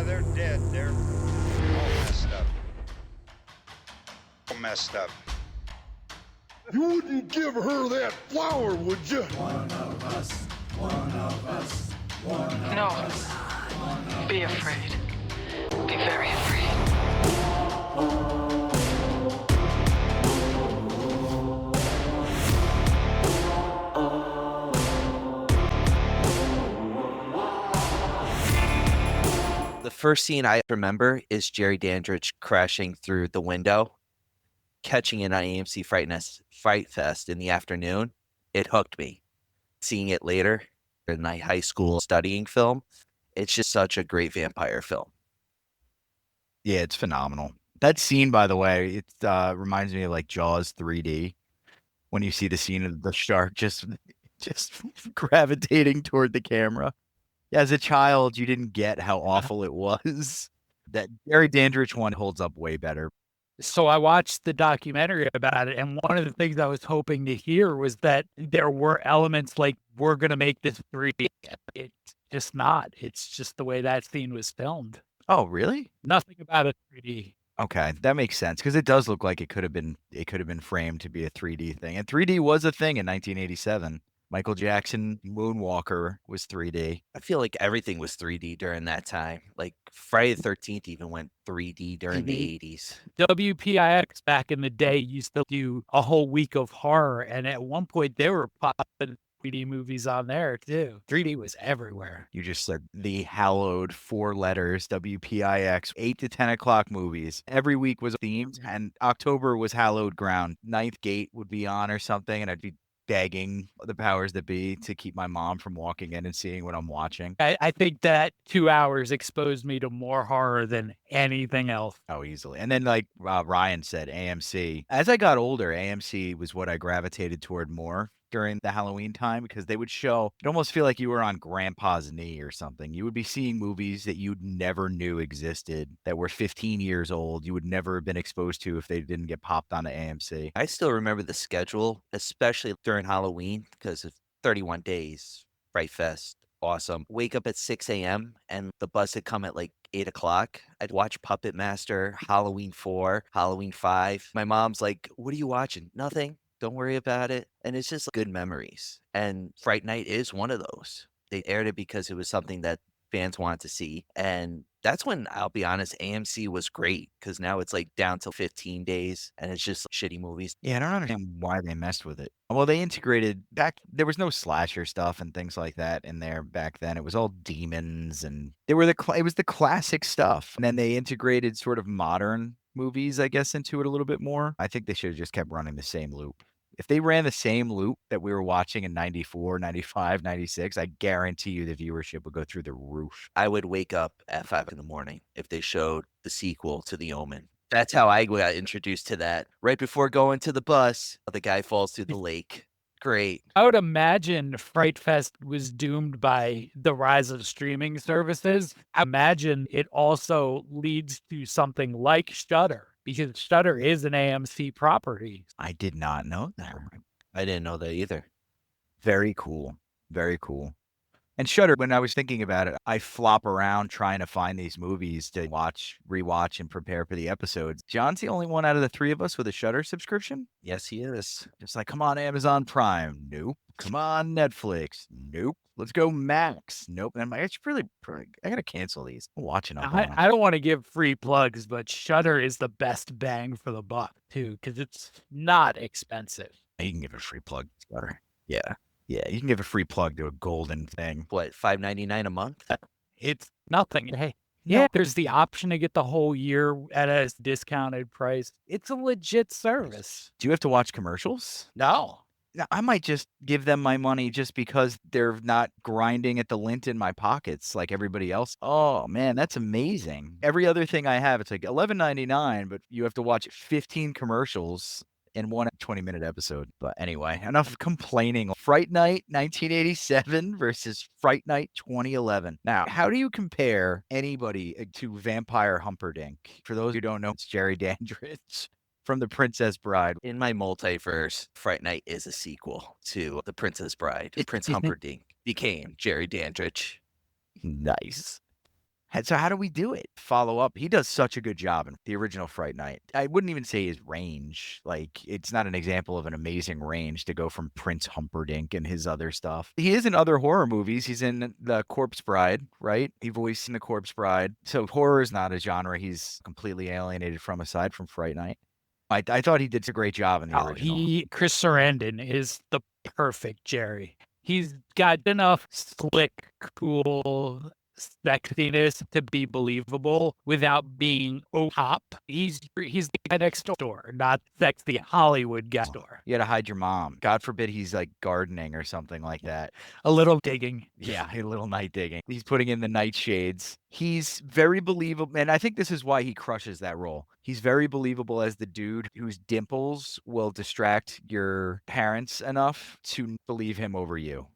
they're dead. They're all messed up. All messed up. You wouldn't give her that flower, would you? No. Be afraid. Be very afraid. The first scene I remember is Jerry Dandrige crashing through the window, catching it on AMC Fright Fest in the afternoon. It hooked me. Seeing it later in my high school studying film, it's just such a great vampire film. Yeah, it's phenomenal. That scene, by the way, it reminds me of like Jaws 3D when you see the scene of the shark just gravitating toward the camera. As a child, you didn't get how awful it was. That Jerry Dandrige one holds up way better. So I watched the documentary about it, and one of the things I was hoping to hear was that there were elements like, we're going to make this 3D. It's just not. It's just the way that scene was filmed. Oh, really? Nothing about it 3D. Okay, that makes sense because it does look like it could have been framed to be a 3D thing. And 3D was a thing in 1987. Michael Jackson Moonwalker was 3D. I feel like everything was 3D during that time. Like Friday the 13th even went 3D during the 80s. WPIX back in the day used to do a whole week of horror, and at one point they were popping 3D movies on there too. 3D was everywhere. You just said the hallowed 4 letters, WPIX, 8 to 10 o'clock movies. Every week was themed, and October was hallowed ground. Ninth Gate would be on or something, and I'd be begging the powers that be to keep my mom from walking in and seeing what I'm watching. I think that 2 hours exposed me to more horror than anything else. Oh, easily. And then like Ryan said, AMC. As I got older, AMC was what I gravitated toward more during the Halloween time because they would show, it almost feel like you were on grandpa's knee or something. You would be seeing movies that you never knew existed that were 15 years old. You would never have been exposed to if they didn't get popped onto AMC. I still remember the schedule, especially during Halloween because of 31 days, Fright Fest. Awesome. Wake up at 6 a.m. and the bus would come at like 8 o'clock. I'd watch Puppet Master, Halloween 4, Halloween 5. My mom's like, what are you watching? Nothing. Don't worry about it. And it's just good memories. And Fright Night is one of those. They aired it because it was something that fans wanted to see. And that's when, I'll be honest, AMC was great because now it's like down to 15 days and it's just shitty movies. Yeah, I don't understand why they messed with it. Well, they integrated there was no slasher stuff and things like that in there back then. It was all demons and it was the classic stuff. And then they integrated sort of modern movies, I guess, into it a little bit more. I think they should have just kept running the same loop. If they ran the same loop that we were watching in 94, 95, 96, I guarantee you the viewership would go through the roof. I would wake up at 5 in the morning if they showed the sequel to The Omen. That's how I got introduced to that. Right before going to the bus, the guy falls through the lake. Great. I would imagine Fright Fest was doomed by the rise of streaming services. I imagine it also leads to something like Shudder, because Shudder is an AMC property. I did not know that. I didn't know that either. Very cool. Very cool. And Shudder, when I was thinking about it, I flop around trying to find these movies to watch, rewatch, and prepare for the episodes. John's the only one out of the 3 of us with a Shudder subscription? Yes, he is. Just like, come on, Amazon Prime. Nope. Come on, Netflix. Nope. Let's go Max. Nope. And I'm like, I gotta cancel these. I'm watching up. I don't want to give free plugs, but Shudder is the best bang for the buck too, because it's not expensive. You can give a free plug to Shudder. Yeah. Yeah, you can give a free plug to a golden thing. What, $5.99 a month? It's nothing. Hey, yeah, there's the option to get the whole year at a discounted price. It's a legit service. Do you have to watch commercials? No. Now, I might just give them my money just because they're not grinding at the lint in my pockets like everybody else. Oh, man, that's amazing. Every other thing I have, it's like $11.99, but you have to watch 15 commercials in one 20-minute episode. But anyway, enough complaining. Fright Night 1987 versus Fright Night 2011. Now, how do you compare anybody to Vampire Humperdinck? For those who don't know, it's Jerry Dandrige from The Princess Bride. In my multiverse, Fright Night is a sequel to The Princess Bride. Prince Humperdinck became Jerry Dandrige. Nice. And so how do we do it? Follow up. He does such a good job in the original Fright Night. I wouldn't even say his range. Like, it's not an example of an amazing range to go from Prince Humperdinck and his other stuff. He is in other horror movies. He's in The Corpse Bride, right? He voiced in The Corpse Bride. So horror is not a genre he's completely alienated from aside from Fright Night. I thought he did a great job in the original. Chris Sarandon is the perfect Jerry. He's got enough slick, cool sexiness to be believable without being top. He's the guy next door, not sexy Hollywood guy door. You got to hide your mom. God forbid he's like gardening or something like that. A little digging. Yeah, a little night digging. He's putting in the nightshades. He's very believable. And I think this is why he crushes that role. He's very believable as the dude whose dimples will distract your parents enough to believe him over you.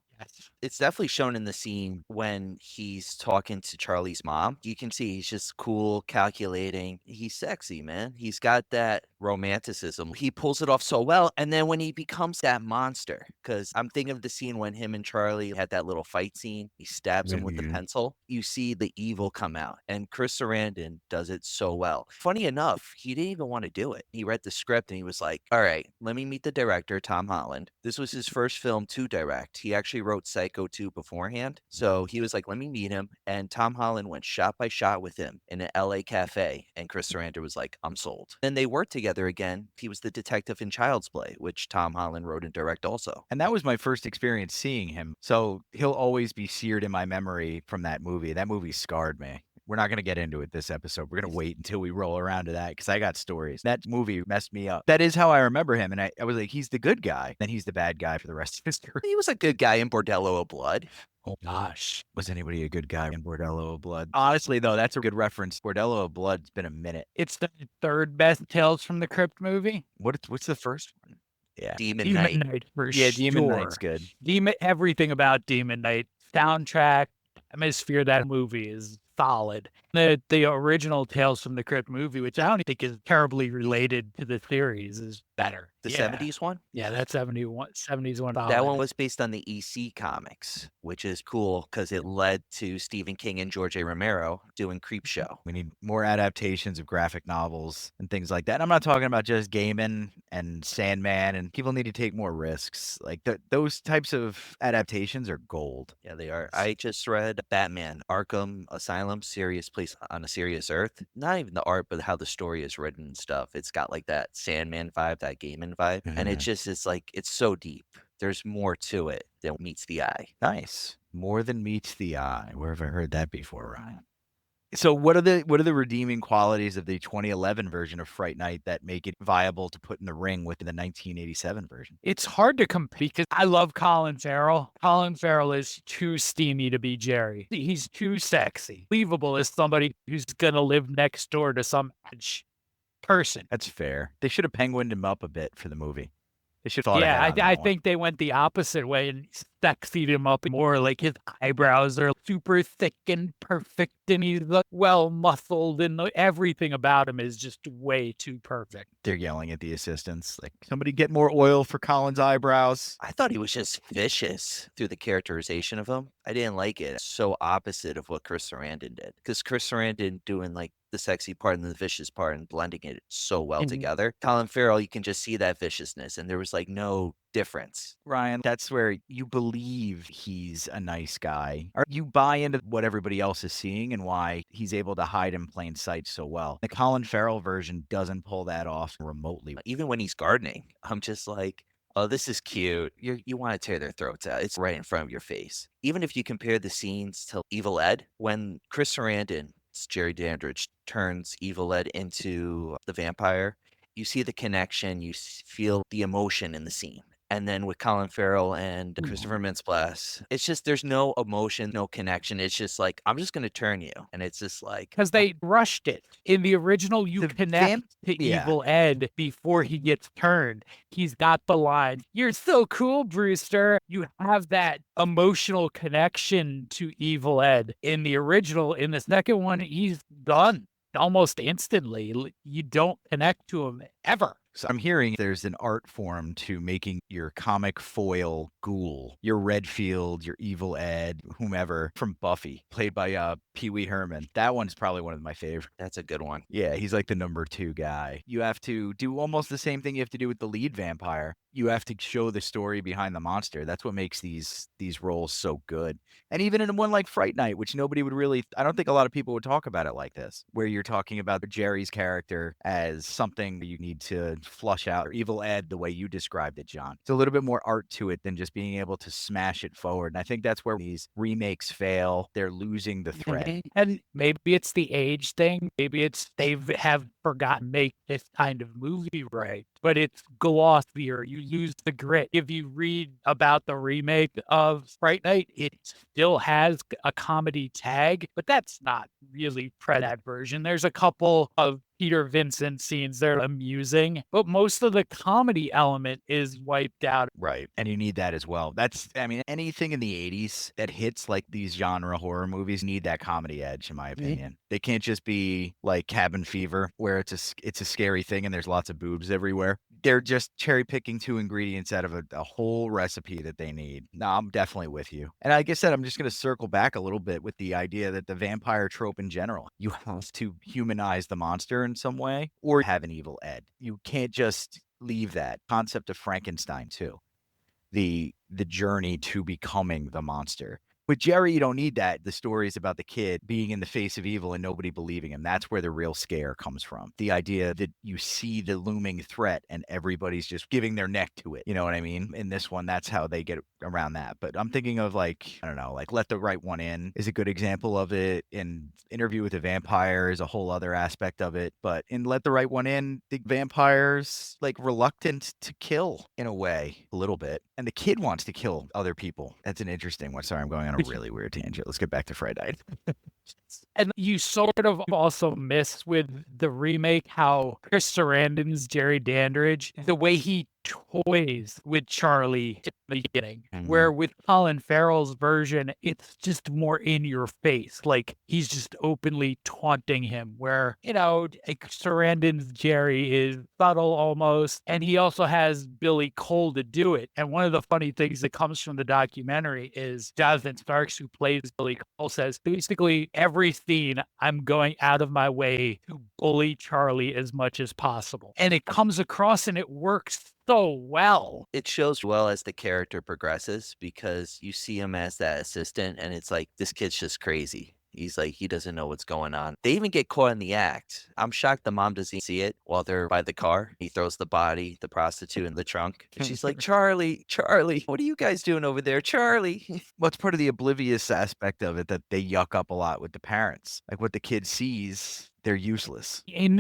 It's definitely shown in the scene when he's talking to Charlie's mom. You can see he's just cool, calculating. He's sexy, man. He's got that romanticism. He pulls it off so well. And then when he becomes that monster, because I'm thinking of the scene when him and Charlie had that little fight scene, he stabs him with the pencil. You see the evil come out. And Chris Sarandon does it so well. Funny enough, he didn't even want to do it. He read the script and he was like, all right, let me meet the director, Tom Holland. This was his first film to direct. He actually wrote Psycho 2 beforehand. So he was like, let me meet him. And Tom Holland went shot by shot with him in an LA cafe. And Chris Sarandon was like, I'm sold. Then they worked together again. He was the detective in Child's Play, which Tom Holland wrote and directed also. And that was my first experience seeing him. So he'll always be seared in my memory from that movie. That movie scarred me. We're not going to get into it this episode. We're going to wait until we roll around to that because I got stories. That movie messed me up. That is how I remember him. And I was like, he's the good guy. Then he's the bad guy for the rest of history. He was a good guy in Bordello of Blood. Oh gosh. Was anybody a good guy in Bordello of Blood? Honestly, though, that's a good reference. Bordello of Blood's been a minute. It's the third best Tales from the Crypt movie. What's the first one? Yeah. Demon Night. For yeah, sure. Demon Night's good. Everything about Demon Night. Soundtrack, atmosphere, that movie is solid. The original Tales from the Crypt movie, which I don't think is terribly related to the series, is better. The 70s one? Yeah, that 70s one. That one was based on the EC comics, which is cool because it led to Stephen King and George A. Romero doing Creepshow. We need more adaptations of graphic novels and things like that. And I'm not talking about just Gaiman and Sandman, and people need to take more risks. Like those types of adaptations are gold. Yeah, they are. I just read Batman Arkham Asylum, Serious Place on a Serious Earth. Not even the art, but how the story is written and stuff. It's got like that Sandman vibe, that Gaiman vibe. And it just is like, it's so deep. There's more to it than meets the eye. Nice. More than meets the eye. Where have I heard that before, Ryan? So what are the redeeming qualities of the 2011 version of Fright Night that make it viable to put in the ring with the 1987 version? It's hard to compare because I love Colin Farrell. Colin Farrell is too steamy to be Jerry. He's too sexy. Believable as somebody who's going to live next door to some person. That's fair. They should have penguined him up a bit for the movie. They should have thought Yeah, ahead on that I one. think they went the opposite way and sexied him up more. Like his eyebrows are super thick and perfect, and he's well muscled, and everything about him is just way too perfect. They're yelling at the assistants, like, somebody get more oil for Colin's eyebrows. I thought he was just vicious through the characterization of him. I didn't like it. So opposite of what Chris Sarandon did. Because Chris Sarandon doing like the sexy part and the vicious part and blending it so well together. Colin Farrell, you can just see that viciousness, and there was like no difference. Ryan, that's where you believe he's a nice guy. Or you buy into what everybody else is seeing and why he's able to hide in plain sight so well. The Colin Farrell version doesn't pull that off remotely. Even when he's gardening, I'm just like, oh, this is cute. You want to tear their throats out. It's right in front of your face. Even if you compare the scenes to Evil Ed, when Chris Sarandon, Jerry Dandrige, turns Evil Ed into the vampire, you see the connection, you feel the emotion in the scene. And then with Colin Farrell and Christopher Mintz-Plasse, it's just there's no emotion, no connection. It's just like, I'm just going to turn you. And it's just like... Because they rushed it. In the original, you connect to Evil Ed before he gets turned. He's got the line, "You're so cool, Brewster." You have that emotional connection to Evil Ed. In the original, in the second one, he's done almost instantly. You don't connect to him ever. So I'm hearing there's an art form to making your comic foil ghoul, your Redfield, your Evil Ed, whomever from Buffy, played by Pee Wee Herman. That one's probably one of my favorites. That's a good one. Yeah, he's like the number 2 guy. You have to do almost the same thing you have to do with the lead vampire. You have to show the story behind the monster. That's what makes these roles so good. And even in one like Fright Night, which nobody would really, I don't think a lot of people would talk about it like this, where you're talking about Jerry's character as something you need to flush out, or Evil Ed, the way you described it, John. It's a little bit more art to it than just being able to smash it forward. And I think that's where these remakes fail. They're losing the thread. And maybe it's the age thing. Maybe it's they have forgotten to make this kind of movie right. But it's glossier. You lose the grit. If you read about the remake of Fright Night, it still has a comedy tag, but that's not really that version. There's a couple of Peter Vincent scenes that are amusing, but most of the comedy element is wiped out. Right. And you need that as well. That's, I mean, anything in the 80s that hits like these genre horror movies need that comedy edge, in my opinion. They can't just be like Cabin Fever, where it's a scary thing and there's lots of boobs everywhere. They're just cherry picking 2 ingredients out of a whole recipe that they need. No, I'm definitely with you. And like I said, I'm just going to circle back a little bit with the idea that the vampire trope in general, you have to humanize the monster in some way or have an Evil Ed. You can't just leave that concept of Frankenstein too. The journey to becoming the monster. With Jerry, you don't need that. The story is about the kid being in the face of evil and nobody believing him. That's where the real scare comes from. The idea that you see the looming threat and everybody's just giving their neck to it. You know what I mean? In this one, that's how they get around that. But I'm thinking of like, I don't know, like Let the Right One In is a good example of it. In Interview with a Vampire is a whole other aspect of it. But in Let the Right One In, the vampire's like reluctant to kill in a way, a little bit. And the kid wants to kill other people. That's an interesting one. Sorry, I'm going on a really weird tangent. Let's get back to Fright Night. And you sort of also miss with the remake how Chris Sarandon's Jerry Dandrige, the way he toys with Charlie in the beginning, where with Colin Farrell's version, it's just more in your face. Like he's just openly taunting him, where, you know, Sarandon's Jerry is subtle almost. And he also has Billy Cole to do it. And one of the funny things that comes from the documentary is Jonathan Starks, who plays Billy Cole, says basically every scene I'm going out of my way to bully Charlie as much as possible. And it comes across and it works so well. It shows well as the character progresses because you see him as that assistant and it's like, this kid's just crazy. He's like, he doesn't know what's going on. They even get caught in the act. I'm shocked the mom doesn't see it while they're by the car. He throws the body, the prostitute, in the trunk. And she's like, Charlie, what are you guys doing over there? Charlie. What's part of the oblivious aspect of it that they yuck up a lot with the parents? Like what the kid sees, they're useless. In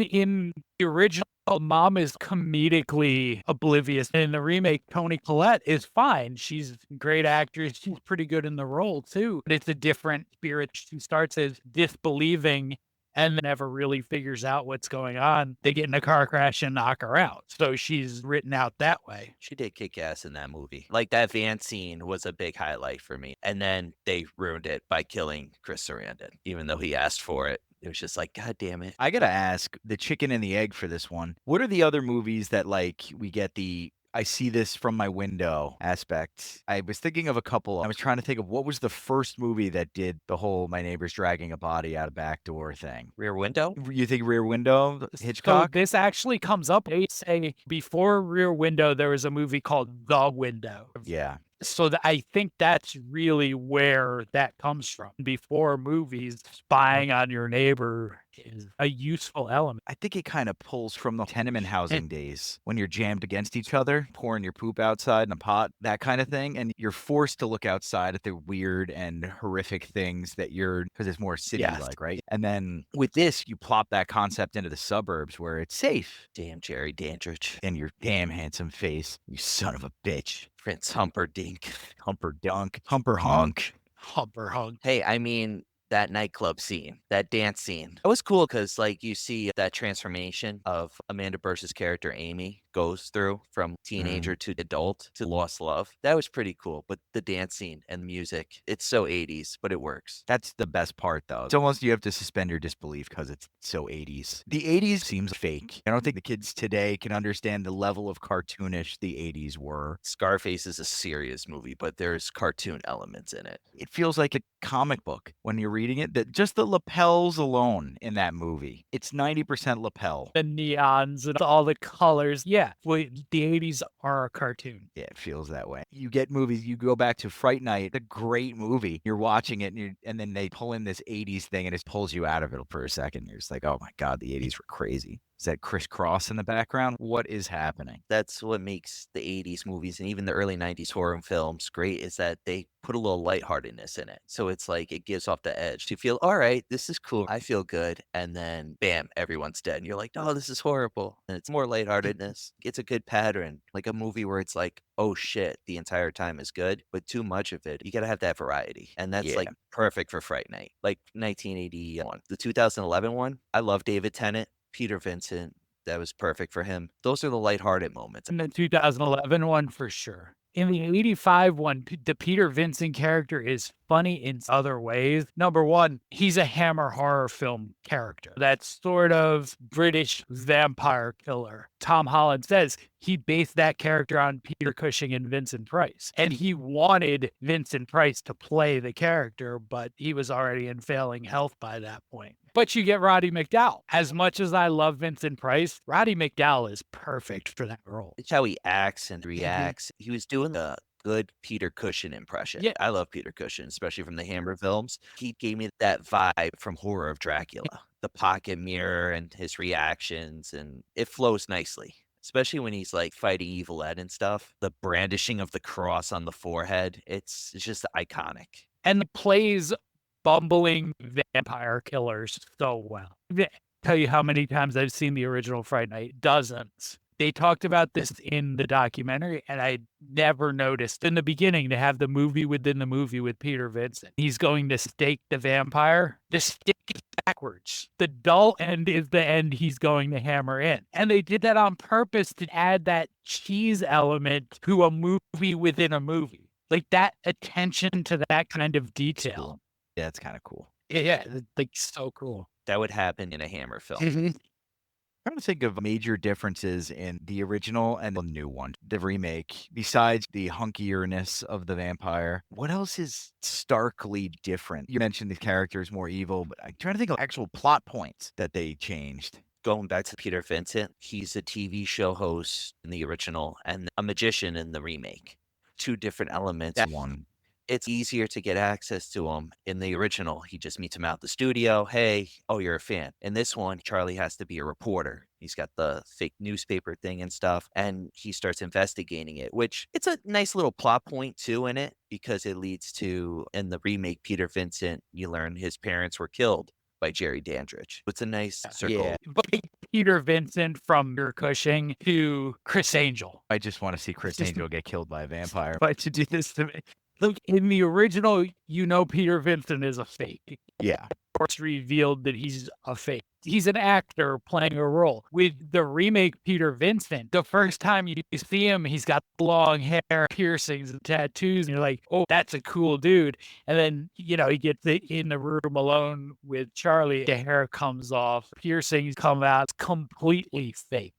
the original, mom is comedically oblivious. In the remake, Toni Collette is fine. She's a great actress. She's pretty good in the role too. But it's a different spirit. She starts as disbelieving and never really figures out what's going on. They get in a car crash and knock her out. So she's written out that way. She did kick ass in that movie. Like that van scene was a big highlight for me. And then they ruined it by killing Chris Sarandon, even though he asked for it. It was just like, God damn it. I gotta ask the chicken and the egg for this one. What are the other movies that like we get the I see this from my window aspect? I was thinking of a couple. I was trying to think of what was the first movie that did the whole my neighbor's dragging a body out a back door thing. Rear Window? You think Rear Window? Hitchcock? So this actually comes up. They say before Rear Window, there was a movie called The Window. Yeah. So I think that's really where that comes from. Before movies, spying on your neighbor is a useful element. I think it kind of pulls from the tenement housing days when you're jammed against each other, pouring your poop outside in a pot, that kind of thing. And you're forced to look outside at the weird and horrific things that because it's more city-like, right? And then with this, you plop that concept into the suburbs where it's safe. Damn Jerry Dandrige. And your damn handsome face, you son of a bitch. Prince Humperdinck. Humperdunk. Humperhunk. Humperhunk. Hey, I mean, that nightclub scene, that dance scene. It was cool because, like, you see that transformation of Amanda Bearse's character, Amy, goes through from teenager to adult to lost love. That was pretty cool. But the dance scene and music, it's so 80s, but it works. That's the best part, though. It's almost you have to suspend your disbelief because it's so 80s. The 80s seems fake. I don't think the kids today can understand the level of cartoonish the 80s were. Scarface is a serious movie, but there's cartoon elements in it. It feels like a comic book when you're reading it. That just the lapels alone in that movie, it's 90% lapel. The neons and all the colors. Yeah, well, the 80s are a cartoon. Yeah, it feels that way. You get movies, you go back to Fright Night, a great movie. You're watching it, and then they pull in this 80s thing, and it pulls you out of it for a second. You're just like, oh my God, the 80s were crazy. Is that Criss Cross in the background? What is happening? That's what makes the 80s movies and even the early 90s horror films great, is that they put a little lightheartedness in it. So it's like it gives off the edge to feel, all right, this is cool. I feel good. And then bam, everyone's dead. And you're like, oh, this is horrible. And it's more lightheartedness. It's a good pattern. Like a movie where it's like, oh shit, the entire time is good, but too much of it. You got to have that variety. And that's like perfect for Fright Night. Like 1981. The 2011 one, I love David Tennant. Peter Vincent, that was perfect for him. Those are the lighthearted moments. In the 2011 one, for sure. In the 85 one, the Peter Vincent character is funny in other ways. Number one, he's a Hammer horror film character. That sort of British vampire killer. Tom Holland says he based that character on Peter Cushing and Vincent Price. And he wanted Vincent Price to play the character, but he was already in failing health by that point. But you get Roddy McDowall. As much as I love Vincent Price, Roddy McDowall is perfect for that role. It's how he acts and reacts. He was doing a good Peter Cushing impression. Yeah. I love Peter Cushing, especially from the Hammer films. He gave me that vibe from Horror of Dracula. The pocket mirror and his reactions, and it flows nicely. Especially when he's like fighting Evil Ed and stuff. The brandishing of the cross on the forehead. It's just iconic. And plays bumbling vampire killers so well. Tell you how many times I've seen the original Fright Night. Dozens. They talked about this in the documentary, and I never noticed in the beginning to have the movie within the movie with Peter Vincent. He's going to stake the vampire. The stake is backwards. The dull end is the end he's going to hammer in. And they did that on purpose to add that cheese element to a movie within a movie. Like that attention to that kind of detail. Yeah, it's kind of cool. Yeah, like so cool. That would happen in a Hammer film. I'm trying to think of major differences in the original and the new one, the remake, besides the hunkierness of the vampire. What else is starkly different? You mentioned the characters more evil, but I'm trying to think of actual plot points that they changed. Going back to Peter Vincent, he's a TV show host in the original and a magician in the remake. Two different elements. One. It's easier to get access to him. In the original, he just meets him out the studio. Hey, oh, you're a fan. In this one, Charlie has to be a reporter. He's got the fake newspaper thing and stuff, and he starts investigating it, which it's a nice little plot point too in it, because it leads to, in the remake, Peter Vincent, you learn his parents were killed by Jerry Dandrige. It's a nice circle. Yeah. But Peter Vincent from Peter Cushing to Chris Angel. I just want to see Chris Angel get killed by a vampire. Why'd you do this to me? Look, in the original, Peter Vincent is a fake. Yeah. It's revealed that he's a fake. He's an actor playing a role. With the remake Peter Vincent, the first time you see him, he's got long hair, piercings, and tattoos, and you're like, oh, that's a cool dude. And then, he gets in the room alone with Charlie. The hair comes off, piercings come out. It's completely fake.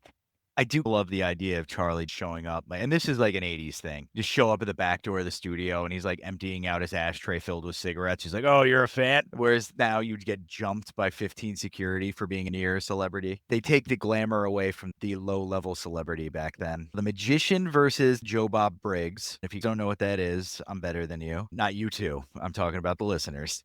I do love the idea of Charlie showing up, and this is like an 80s thing. Just show up at the back door of the studio, and he's like emptying out his ashtray filled with cigarettes. He's like, oh, you're a fan? Whereas now you'd get jumped by 15 security for being a near celebrity. They take the glamour away from the low-level celebrity back then. The Magician versus Joe Bob Briggs. If you don't know what that is, I'm better than you. Not you two. I'm talking about the listeners.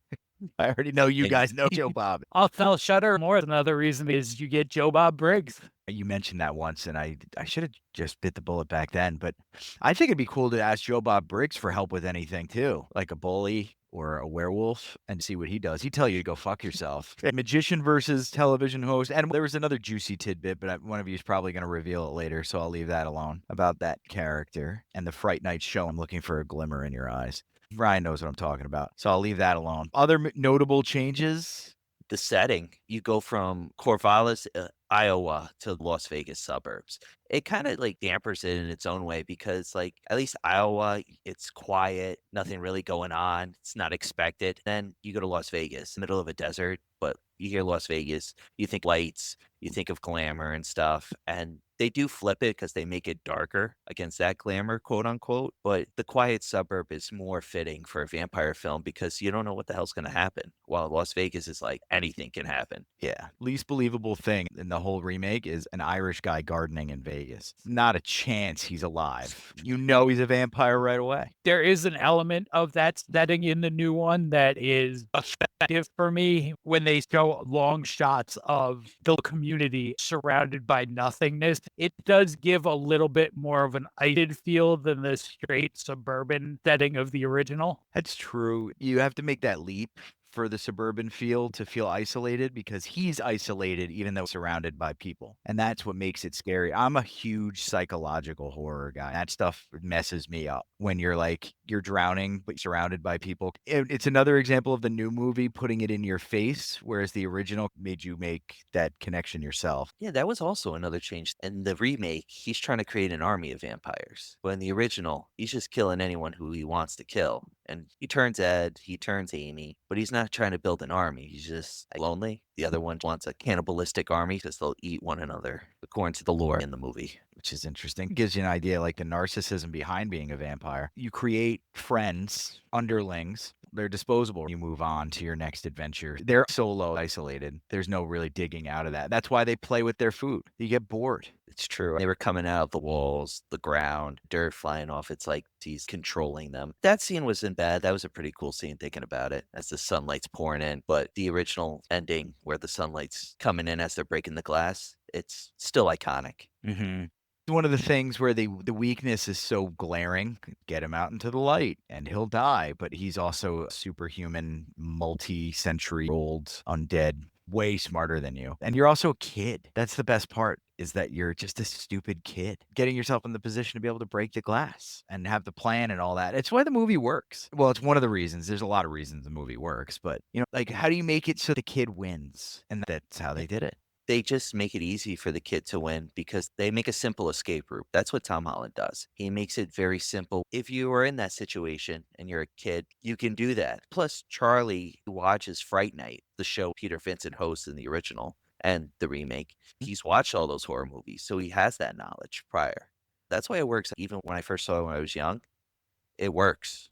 I already know you guys know Joe Bob. I'll tell Shudder more. Another reason is you get Joe Bob Briggs. You mentioned that once, and I should have just bit the bullet back then. But I think it'd be cool to ask Joe Bob Briggs for help with anything, too. Like a bully or a werewolf, and see what he does. He'd tell you to go fuck yourself. Magician versus television host. And there was another juicy tidbit, but one of you is probably going to reveal it later, so I'll leave that alone. About that character and the Fright Night show. I'm looking for a glimmer in your eyes. Ryan knows what I'm talking about, so I'll leave that alone. Other notable changes, the setting. You go from Corvallis, Iowa to Las Vegas suburbs. It kind of like dampers it in its own way because like at least Iowa, it's quiet, nothing really going on. It's not expected. Then you go to Las Vegas, middle of a desert, but you hear Las Vegas, you think lights, you think of glamour and stuff. And they do flip it because they make it darker against that glamour, quote unquote. But the quiet suburb is more fitting for a vampire film because you don't know what the hell's going to happen. While Las Vegas is like anything can happen. Yeah. Least believable thing in the whole remake is an Irish guy gardening in Vegas. Not a chance he's alive. You know he's a vampire right away. There is an element of that setting in the new one that is effective for me when they show long shots of the community surrounded by nothingness. It does give a little bit more of an isolated feel than the straight suburban setting of the original. That's true. You have to make that leap for the suburban feel to feel isolated because he's isolated even though surrounded by people. And that's what makes it scary. I'm a huge psychological horror guy. That stuff messes me up when you're like, you're drowning, but surrounded by people. It's another example of the new movie putting it in your face, whereas the original made you make that connection yourself. Yeah, that was also another change. In the remake, he's trying to create an army of vampires. But in the original, he's just killing anyone who he wants to kill. And he turns Ed, he turns Amy, but he's not trying to build an army. He's just lonely. The other one wants a cannibalistic army because they'll eat one another, according to the lore in the movie. Which is interesting. Gives you an idea like the narcissism behind being a vampire. You create friends, underlings. They're disposable. You move on to your next adventure. They're solo, isolated. There's no really digging out of that. That's why they play with their food. You get bored. It's true. They were coming out of the walls, the ground, dirt flying off. It's like he's controlling them. That scene wasn't bad. That was a pretty cool scene thinking about it as the sunlight's pouring in. But the original ending where the sunlight's coming in as they're breaking the glass, it's still iconic. Mm-hmm. One of the things where the weakness is so glaring, get him out into the light and he'll die. But he's also a superhuman, multi-century-old undead, way smarter than you. And you're also a kid. That's the best part, is that you're just a stupid kid getting yourself in the position to be able to break the glass and have the plan and all that. It's why the movie works. Well, it's one of the reasons. There's a lot of reasons the movie works. But, you know, like, how do you make it so the kid wins? And that's how they did it. They just make it easy for the kid to win because they make a simple escape route. That's what Tom Holland does. He makes it very simple. If you are in that situation and you're a kid, you can do that. Plus, Charlie watches Fright Night, the show Peter Vincent hosts in the original and the remake. He's watched all those horror movies, so he has that knowledge prior. That's why it works. Even when I first saw it when I was young, it works.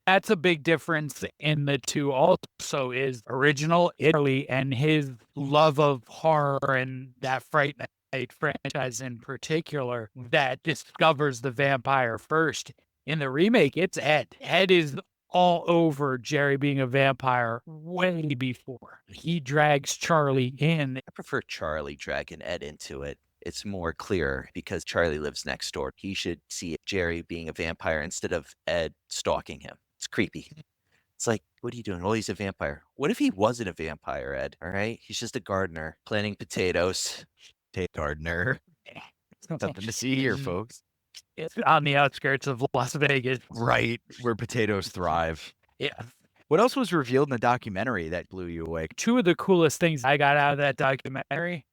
That's a big difference in the two also is original Italy and his love of horror and that Fright Night franchise in particular that discovers the vampire first. In the remake, it's Ed. Ed is all over Jerry being a vampire way before. He drags Charlie in. I prefer Charlie dragging Ed into it. It's more clear because Charlie lives next door. He should see Jerry being a vampire instead of Ed stalking him. It's creepy. It's like, what are you doing? Oh, he's a vampire. What if he wasn't a vampire, Ed? All right? He's just a gardener planting potatoes. Gardener. Something to see here, folks. It's on the outskirts of Las Vegas. Right, where potatoes thrive. Yeah. What else was revealed in the documentary that blew you away? Two of the coolest things I got out of that documentary.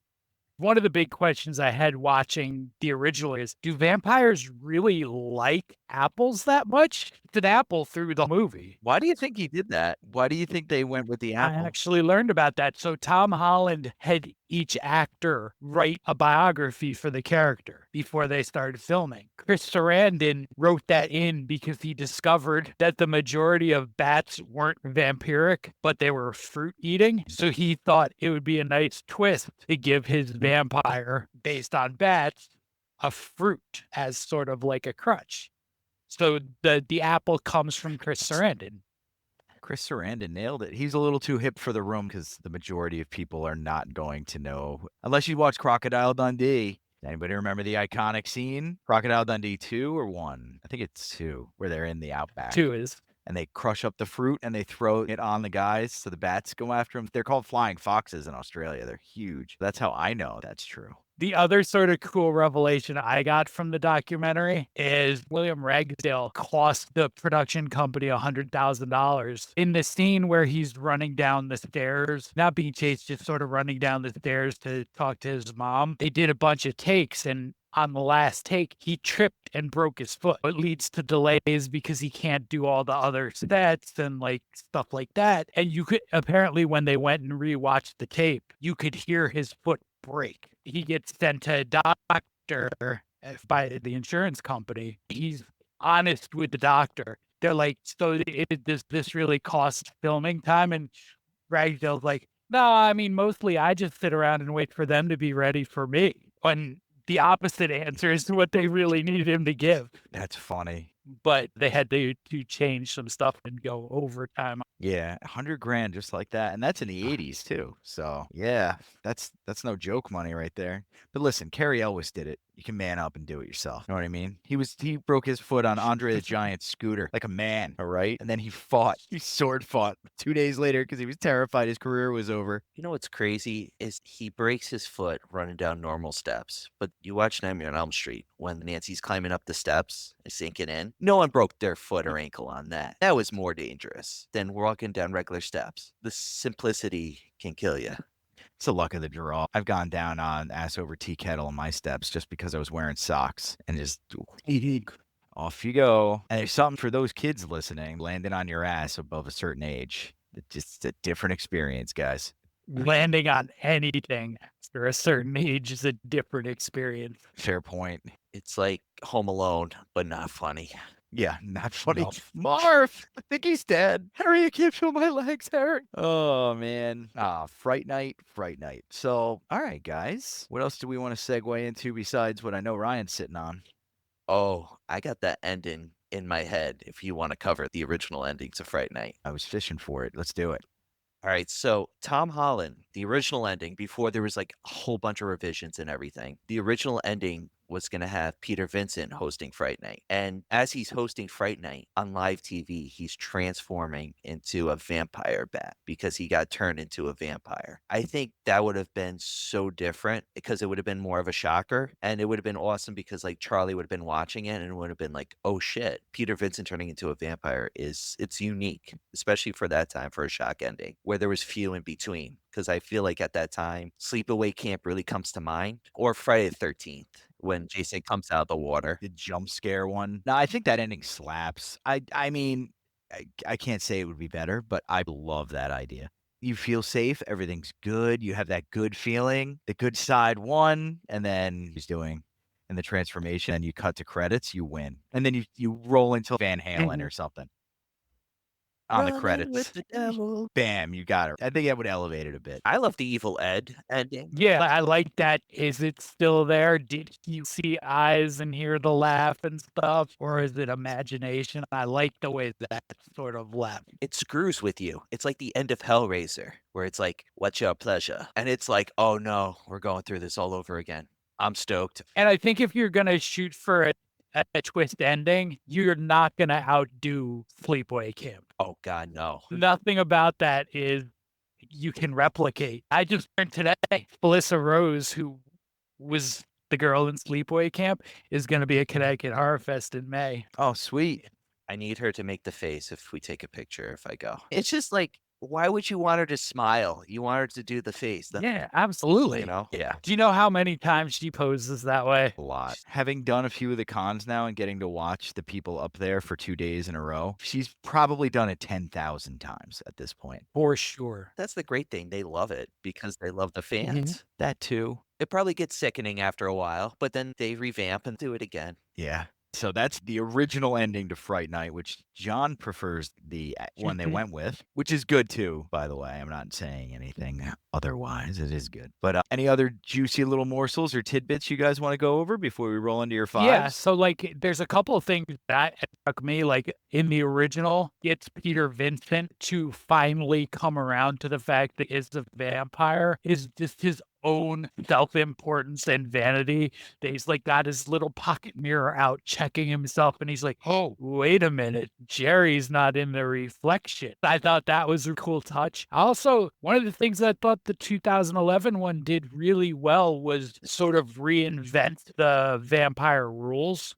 One of the big questions I had watching the original is, do vampires really like apples that much? It's an apple through the movie. Why do you think he did that? Why do you think they went with the apple? I actually learned about that. So Tom Holland had each actor write a biography for the character before they started filming. Chris Sarandon wrote that in because he discovered that the majority of bats weren't vampiric, but they were fruit eating. So he thought it would be a nice twist to give his vampire based on bats a fruit as sort of like a crutch. So the apple comes from Chris Sarandon. Chris Sarandon nailed it. He's a little too hip for the room because the majority of people are not going to know. Unless you watch Crocodile Dundee. Anybody remember the iconic scene? Crocodile Dundee 2 or 1? I think it's 2, where they're in the outback. 2 is. And they crush up the fruit and they throw it on the guys so the bats go after them. They're called flying foxes in Australia. They're huge. That's how I know that's true. The other sort of cool revelation I got from the documentary is William Ragsdale cost the production company $100,000 in the scene where he's running down the stairs, not being chased, just sort of running down the stairs to talk to his mom. They did a bunch of takes, and on the last take, he tripped and broke his foot. It leads to delays because he can't do all the other stats and like stuff like that. And you could apparently, when they went and rewatched the tape, you could hear his foot break. He gets sent to a doctor by the insurance company. He's honest with the doctor. They're like, so does this really cost filming time? And Ragsdale's like, no, I mean, mostly I just sit around and wait for them to be ready for me. And the opposite answer is what they really needed him to give. That's funny. But they had to change some stuff and go overtime. Yeah, $100,000 just like that, and that's in the '80s too. So yeah, that's no joke money right there. But listen, Cary Elwes did it. You can man up and do it yourself. You know what I mean? He broke his foot on Andre the Giant's scooter like a man. All right, and then he fought. He sword fought 2 days later because he was terrified his career was over. You know what's crazy is he breaks his foot running down normal steps. But you watch Nightmare on Elm Street when Nancy's climbing up the steps and sinking in. No one broke their foot or ankle on that. That was more dangerous than walking down regular steps. The simplicity can kill you. It's the luck of the draw. I've gone down on ass over tea kettle on my steps just because I was wearing socks and just off you go. And there's something for those kids listening, landing on your ass above a certain age. It's just a different experience, guys. Landing on anything after a certain age is a different experience. Fair point. It's like Home Alone, but not funny. Yeah, not funny. No. Marv, I think he's dead. Harry, I can't feel my legs, Harry. Oh, man. Fright Night, Fright Night. So, all right, guys. What else do we want to segue into besides what I know Ryan's sitting on? Oh, I got that ending in my head if you want to cover the original endings of Fright Night. I was fishing for it. Let's do it. All right, so Tom Holland, the original ending, before there was like a whole bunch of revisions and everything, the original ending was going to have Peter Vincent hosting Fright Night. And as he's hosting Fright Night on live TV, he's transforming into a vampire bat because he got turned into a vampire. I think that would have been so different because it would have been more of a shocker. And it would have been awesome because like Charlie would have been watching it and it would have been like, oh shit, Peter Vincent turning into a vampire it's unique, especially for that time for a shock ending where there was few in between. Because I feel like at that time, Sleepaway Camp really comes to mind, or Friday the 13th when Jason comes out of the water. The jump scare one. No, I think that ending slaps. I mean, I can't say it would be better, but I love that idea. You feel safe. Everything's good. You have that good feeling. The good side won, and then he's doing and the transformation, and you cut to credits, you win. And then you roll into Van Halen or something. On the credits. With the devil. Bam, you got her. I think that would elevate it a bit. I love the Evil Ed ending. Yeah, I like that. Is it still there? Did you see eyes and hear the laugh and stuff? Or is it imagination? I like the way that sort of left. It screws with you. It's like the end of Hellraiser, where it's like, what's your pleasure? And it's like, oh no, we're going through this all over again. I'm stoked. And I think if you're going to shoot for a twist ending, you're not going to outdo Sleepaway Camp. Oh God, no. Nothing about that is you can replicate. I just learned today, Felissa Rose, who was the girl in Sleepaway Camp, is going to be at Connecticut Horror Fest in May. Oh, sweet. I need her to make the face if we take a picture, if I go. It's just like, why would you want her to smile? You want her to do the face. Yeah, absolutely. You know? Yeah. Do you know how many times she poses that way? A lot. Having done a few of the cons now and getting to watch the people up there for 2 days in a row, she's probably done it 10,000 times at this point. For sure. That's the great thing. They love it because they love the fans. That too. It probably gets sickening after a while, but then they revamp and do it again. Yeah. So that's the original ending to Fright Night, which John prefers the one they went with, which is good too, by the way. I'm not saying anything otherwise. It is good. But any other juicy little morsels or tidbits you guys want to go over before we roll into your fives? Yeah, so like there's a couple of things that struck me, like in the original, it's Peter Vincent to finally come around to the fact that he's a vampire is just his own self-importance and vanity. That he's like got his little pocket mirror out checking himself and he's like, oh, wait a minute, Jerry's not in the reflection. I thought that was a cool touch. Also, one of the things I thought the 2011 one did really well was sort of reinvent the vampire rules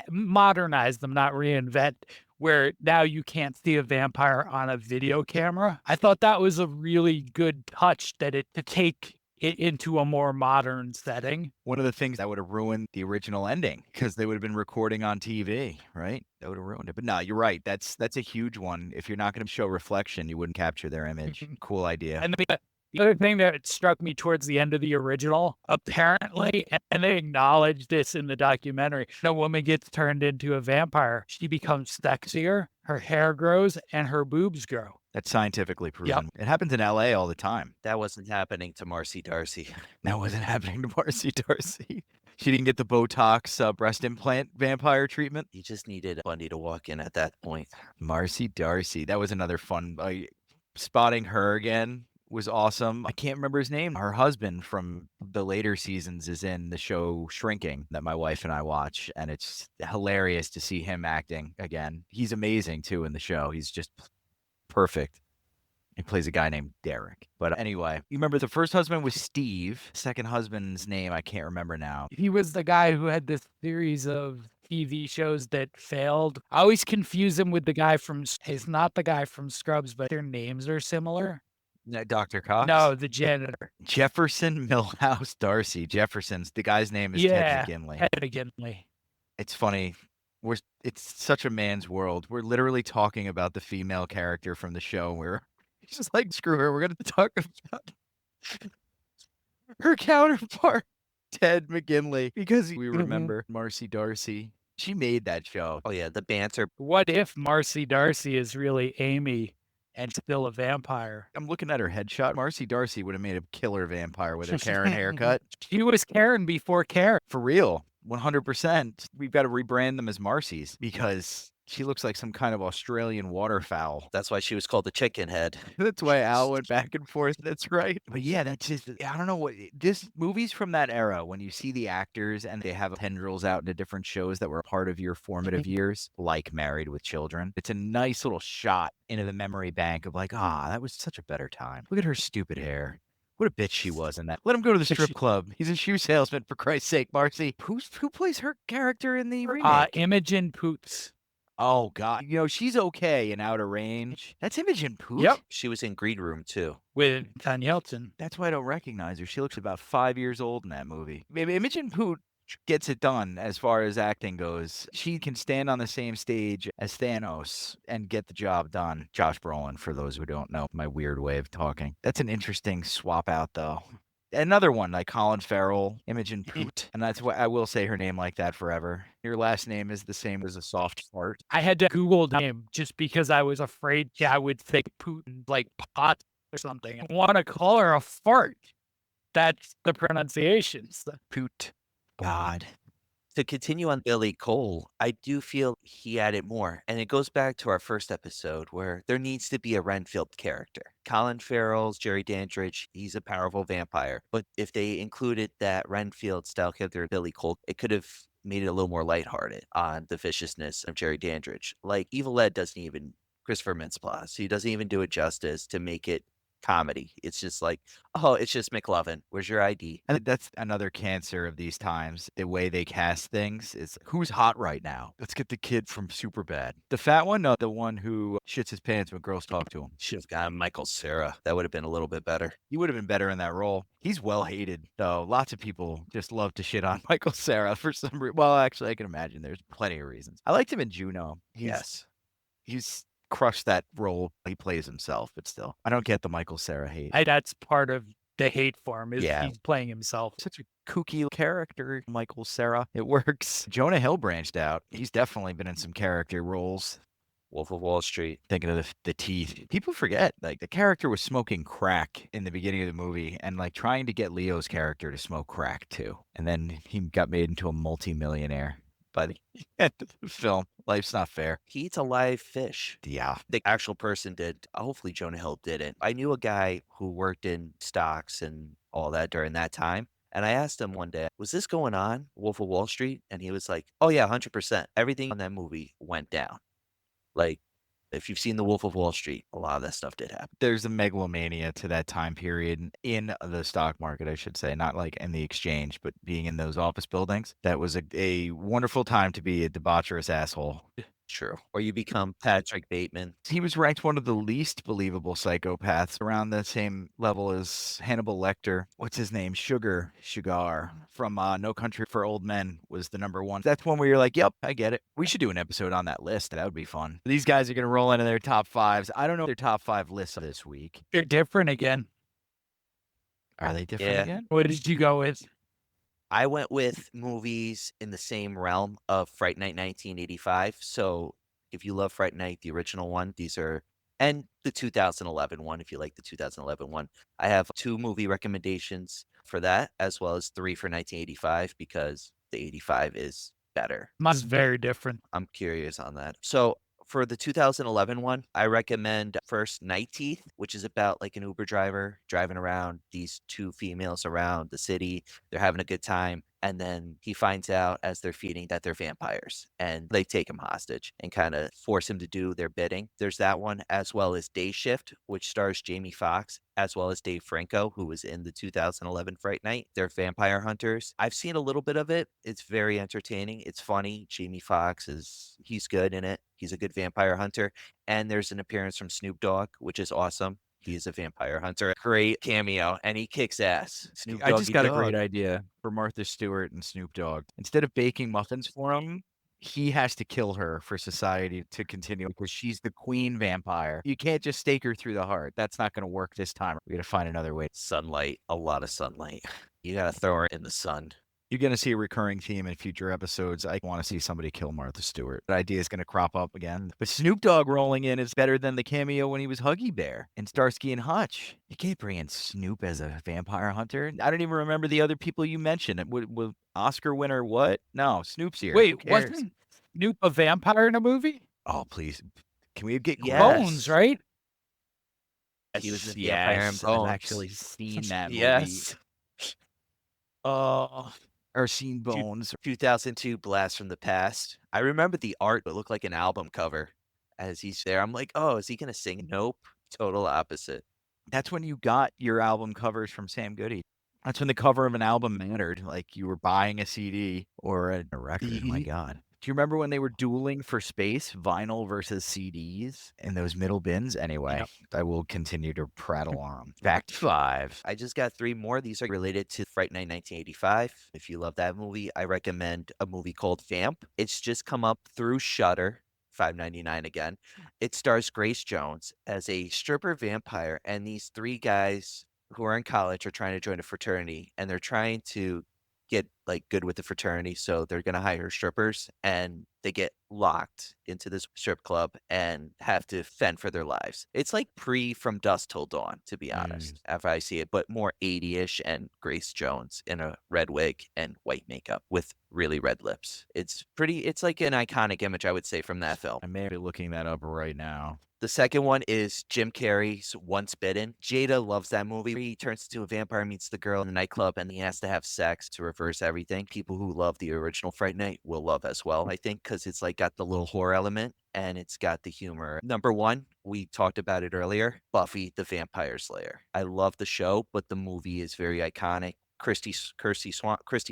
modernize them, not reinvent, where now you can't see a vampire on a video camera. I thought that was a really good touch to take it into a more modern setting. One of the things that would have ruined the original ending because they would have been recording on TV, right? That would have ruined it. But no, you're right. That's a huge one. If you're not going to show reflection, you wouldn't capture their image. Cool idea. And the other thing that struck me towards the end of the original, apparently, and they acknowledge this in the documentary, a woman gets turned into a vampire. She becomes sexier, her hair grows, and her boobs grow. That's scientifically proven. Yep. It happens in LA all the time. That wasn't happening to Marcy Darcy. That wasn't happening to Marcy Darcy. She didn't get the Botox breast implant vampire treatment. You just needed Bundy to walk in at that point. Marcy Darcy. That was another fun. Spotting her again was awesome. I can't remember his name. Her husband from the later seasons is in the show Shrinking that my wife and I watch, and it's hilarious to see him acting again. He's amazing too in the show. He's just perfect. He plays a guy named Derek. But anyway, you remember the first husband was Steve. Second husband's name I can't remember now. He was the guy who had this series of TV shows that failed. I always confuse him with the guy from, he's not the guy from Scrubs, but their names are similar. Dr. Cox? No, the janitor. Jefferson Millhouse Darcy. Jefferson's, the guy's name is Ted McGinley. Ted McGinley. It's funny. It's such a man's world. We're literally talking about the female character from the show where he's just like, screw her. We're going to talk about her counterpart, Ted McGinley, because we remember Marcy Darcy. She made that show. Oh, yeah, the banter. What if Marcy Darcy is really Amy and still a vampire? I'm looking at her headshot. Marcy Darcy would have made a killer vampire with her Karen haircut. She was Karen before Karen. For real. 100%. We've got to rebrand them as Marcy's because she looks like some kind of Australian waterfowl. That's why she was called the chicken head. That's why Al went back and forth. That's right. But yeah, that's just, I don't know what, this movies from that era, when you see the actors and they have tendrils out into different shows that were part of your formative years, like Married with Children, it's a nice little shot into the memory bank of like, that was such a better time. Look at her stupid hair. What a bitch she was in that. Let him go to the strip club. He's a shoe salesman, for Christ's sake, Marcy. Who plays her character in the remake? Imogen Poots. Oh, God. She's okay in Outer Range. That's Imogen Poots? Yep. She was in Green Room, too. With Van Yeltsin. That's why I don't recognize her. She looks about 5 years old in that movie. Maybe Imogen Poots gets it done as far as acting goes. She can stand on the same stage as Thanos and get the job done. Josh Brolin, for those who don't know my weird way of talking. That's an interesting swap out, though. Another one, like Colin Farrell, Imogen Poots. And that's why I will say her name like that forever. Your last name is the same as a soft fart. I had to Google the name just because I was afraid I would think Putin like pot or something. I want to call her a fart. That's the pronunciations. Poot. God. To continue on Billy Cole, I do feel he added more. And it goes back to our first episode where there needs to be a Renfield character. Colin Farrell's Jerry Dandrige, he's a powerful vampire. But if they included that Renfield style character, Billy Cole, it could have made it a little more lighthearted on the viciousness of Jerry Dandrige. Like Evil Ed doesn't even, Christopher Mintz-Plasse, he doesn't even do it justice to make it comedy. It's just like, oh, it's just McLovin. Where's your ID? And that's another cancer of these times. The way they cast things is who's hot right now? Let's get the kid from Superbad. The fat one? No, the one who shits his pants when girls talk to him. Should have gotten Michael Cera. That would have been a little bit better. He would have been better in that role. He's well hated, though. Lots of people just love to shit on Michael Cera for some reason. Well, actually, I can imagine there's plenty of reasons. I liked him in Juno. He's crushed that role. He plays himself, but still, I don't get the Michael Cera hate. That's part of the hate for him is he's playing himself. Such a kooky character, Michael Cera. It works. Jonah Hill branched out. He's definitely been in some character roles. Wolf of Wall Street. Thinking of the teeth. People forget, like, the character was smoking crack in the beginning of the movie and, like, trying to get Leo's character to smoke crack, too. And then he got made into a multi-millionaire by the end of the film. Life's not fair. He eats a live fish. Yeah. The actual person did. Hopefully Jonah Hill didn't. I knew a guy who worked in stocks and all that during that time. And I asked him one day, was this going on, Wolf of Wall Street? And he was like, oh yeah, 100%. Everything on that movie went down. Like, if you've seen The Wolf of Wall Street, a lot of that stuff did happen. There's a megalomania to that time period in the stock market, I should say, not like in the exchange, but being in those office buildings. That was a wonderful time to be a debaucherous asshole. True. Or you become Patrick Bateman. He was ranked one of the least believable psychopaths, around the same level as Hannibal Lecter. What's his name? Sugar from No Country for Old Men was the number one. That's one where you're like, yep, I get it. We should do an episode on that list. That would be fun. These guys are going to roll into their top fives. I don't know their top five lists this week. They're different again. Are they different Yeah. again? What did you go with? I went with movies in the same realm of Fright Night 1985. So if you love Fright Night, the original one, these are, and the 2011 one, if you like the 2011 one. I have 2 movie recommendations for that, as well as 3 for 1985, because the 85 is better. Mine's very different. I'm curious on that. So for the 2011 one, I recommend first Night Teeth, which is about like an Uber driver driving around these 2 females around the city. They're having a good time. And then he finds out as they're feeding that they're vampires, and they take him hostage and kind of force him to do their bidding. There's that one, as well as Day Shift, which stars Jamie Foxx, as well as Dave Franco, who was in the 2011 Fright Night. They're vampire hunters. I've seen a little bit of it. It's very entertaining. It's funny. Jamie Foxx he's good in it. He's a good vampire hunter. And there's an appearance from Snoop Dogg, which is awesome. He's a vampire hunter. Great cameo, and he kicks ass. Snoop I just Doggy got a Dogg. great idea for Martha Stewart and Snoop Dogg. Instead of baking muffins for him, he has to kill her for society to continue, because she's the queen vampire. You can't just stake her through the heart. That's not going to work this time. We got to find another way. Sunlight, a lot of sunlight. You gotta throw her in the sun. You're going to see a recurring theme in future episodes. I want to see somebody kill Martha Stewart. That idea is going to crop up again. But Snoop Dogg rolling in is better than the cameo when he was Huggy Bear in Starsky and Hutch. You can't bring in Snoop as a vampire hunter. I don't even remember the other people you mentioned. With Oscar winner what? No, Snoop's here. Who Wait, cares? wasn't Snoop a vampire in a movie? Oh, please. Can we get Yes. Bones, right? He was a vampire in Yes, Bones. I've actually seen that movie. Yes. Or seen Bones. 2002 Blast from the Past. I remember the art. It looked like an album cover as he's there. I'm like, oh, is he going to sing? Nope. Total opposite. That's when you got your album covers from Sam Goody. That's when the cover of an album mattered. Like you were buying a CD or a record. My God. Do you remember when they were dueling for space, vinyl versus CDs in those middle bins? Anyway, I will continue to prattle on. Fact 5. I just got 3 more. These are related to Fright Night 1985. If you love that movie, I recommend a movie called Vamp. It's just come up through Shudder. $5.99 again. It stars Grace Jones as a stripper vampire, and these 3 guys who are in college are trying to join a fraternity, and they're trying to get like good with the fraternity, so they're gonna hire strippers, and they get locked into this strip club and have to fend for their lives. It's like From Dusk Till Dawn, to be honest, after I see it, but more 80-ish, and Grace Jones in a red wig and white makeup with really red lips. It's like an iconic image, I would say, from that film. I may be looking that up right now. The second one is Jim Carrey's Once Bitten. Jada loves that movie. He turns into a vampire, meets the girl in the nightclub, and he has to have sex to reverse everything. People who love the original Fright Night will love as well, I think, because it's like got the little horror element and it's got the humor. Number 1, we talked about it earlier, Buffy the Vampire Slayer. I love the show, but the movie is very iconic. Christy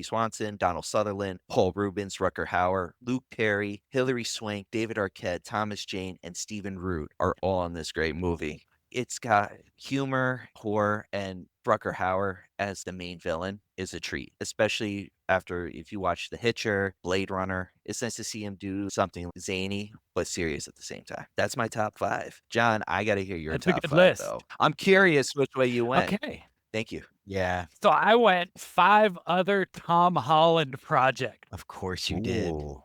Swanson, Donald Sutherland, Paul Rubens, Rutger Hauer, Luke Perry, Hilary Swank, David Arquette, Thomas Jane, and Stephen Root are all in this great movie. It's got humor, horror, and Rutger Hauer as the main villain is a treat, especially after if you watch The Hitcher, Blade Runner. It's nice to see him do something zany but serious at the same time. That's my top 5. John, I got to hear your That's a top good 5, list. though. I'm curious which way you went. Okay. Thank you. Yeah, So I went 5 other Tom Holland projects. of course you did. Ooh.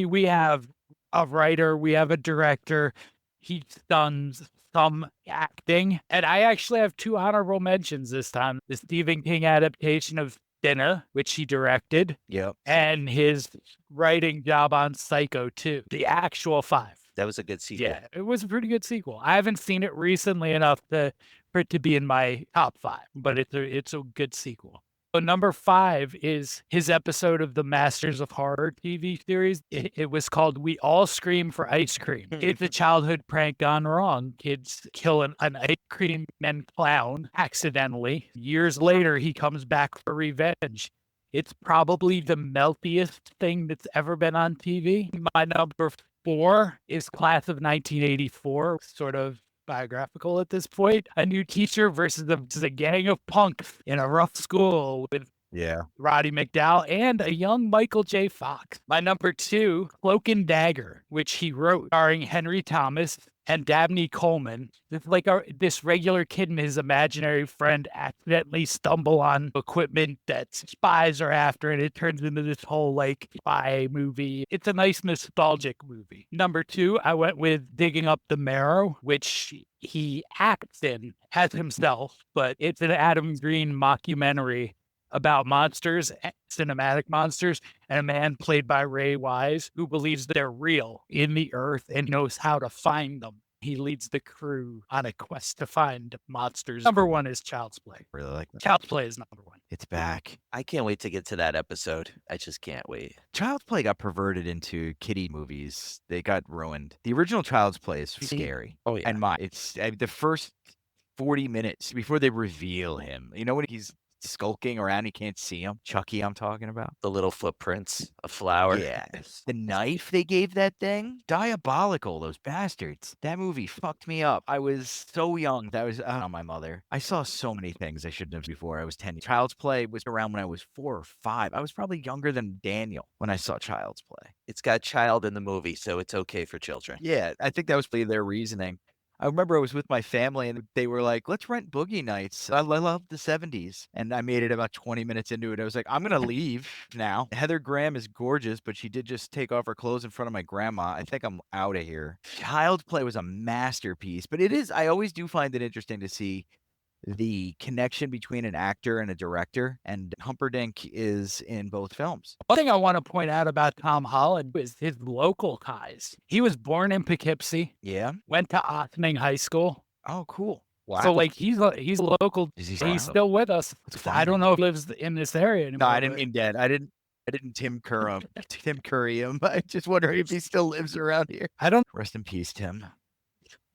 We have a writer, we have a director. He's done some acting. And I actually have 2 honorable mentions this time. The Stephen King adaptation of Dinner, which he directed, Yep. and his writing job on Psycho 2. The actual 5. That was a good sequel. Yeah, it was a pretty good sequel. I haven't seen it recently enough for it to be in my top 5, but it's a good sequel. Number 5 is his episode of the Masters of Horror TV series. It was called We All Scream for Ice Cream. It's a childhood prank gone wrong. Kids kill an ice cream man clown accidentally. Years later, he comes back for revenge. It's probably the meltiest thing that's ever been on TV. My number 4 is Class of 1984, sort of biographical at this point. A new teacher versus a gang of punks in a rough school with Roddy McDowall and a young Michael J. Fox. My number 2, Cloak and Dagger, which he wrote, starring Henry Thomas and Dabney Coleman. It's like this regular kid and his imaginary friend accidentally stumble on equipment that spies are after, and it turns into this whole like spy movie. It's a nice nostalgic movie. Number 2, I went with Digging Up the Marrow, which he acts in as himself, but it's an Adam Green mockumentary about monsters, cinematic monsters, and a man played by Ray Wise who believes that they're real in the earth and knows how to find them. He leads the crew on a quest to find monsters. Number 1 is Child's Play. Really like that. Child's Play is number 1. It's back. I can't wait to get to that episode. I just can't wait. Child's Play got perverted into kiddie movies. They got ruined. The original Child's Play is scary. Oh, yeah. And it's the first 40 minutes before they reveal him. You know when he's skulking around, he can't see him. Chucky, I'm talking about. The little footprints, a flower. Yes. The knife they gave that thing, diabolical, those bastards. That movie fucked me up. I was so young. That was on my mother. I saw so many things I shouldn't have before I was 10. Child's Play was around when I was 4 or 5. I was probably younger than Daniel when I saw Child's Play. It's got child in the movie, so it's okay for children. Yeah, I think that was their reasoning. I remember I was with my family and they were like, let's rent Boogie Nights. I love the 70s. And I made it about 20 minutes into it. I was like, I'm going to leave now. Heather Graham is gorgeous, but she did just take off her clothes in front of my grandma. I think I'm out of here. Child's Play was a masterpiece, but I always do find it interesting to see the connection between an actor and a director, and Humperdinck is in both films. One thing I want to point out about Tom Holland is his local ties. He was born in Poughkeepsie. Yeah. Went to Ossining High School. Oh, cool. Wow. So like he's local. Is he He's still with us. I don't know if he lives in this area anymore. No, I didn't mean dead. I didn't Tim Curry him. I just wonder if he still lives around here. I don't. Rest in peace, Tim.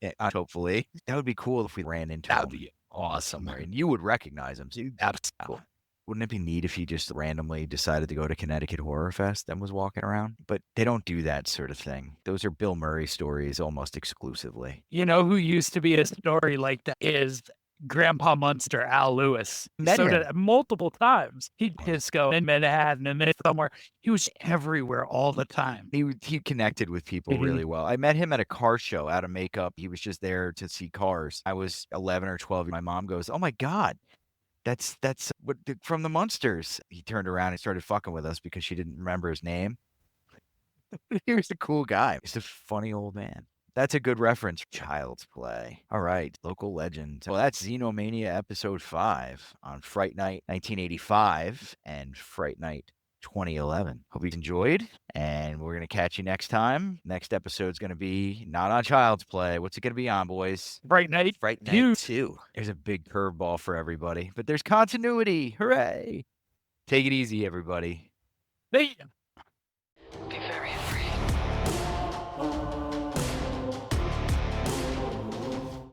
Yeah, hopefully. That would be cool if we ran into him. That would be awesome. And you would recognize him too. Absolutely. Wouldn't it be neat if he just randomly decided to go to Connecticut Horror Fest and was walking around? But they don't do that sort of thing. Those are Bill Murray stories almost exclusively. You know who used to be a story like that is Grandpa Munster, Al Lewis. Met So him. did multiple times. He'd just go in Manhattan and then somewhere. He was everywhere all the time. He connected with people really well. I met him at a car show out of makeup. He was just there to see cars. I was 11 or 12. My mom goes, "Oh my God, that's what from the Munsters." He turned around and started fucking with us because she didn't remember his name. He was a cool guy. He's a funny old man. That's a good reference. Child's Play. All right. Local legend. Well, that's Xenomania episode 5 on Fright Night 1985 and Fright Night 2011. Hope you enjoyed, and we're going to catch you next time. Next episode's going to be not on Child's Play. What's it going to be on, boys? Fright Night. Fright Night Huge. 2. There's a big curveball for everybody, but there's continuity. Hooray. Take it easy, everybody. They- Be very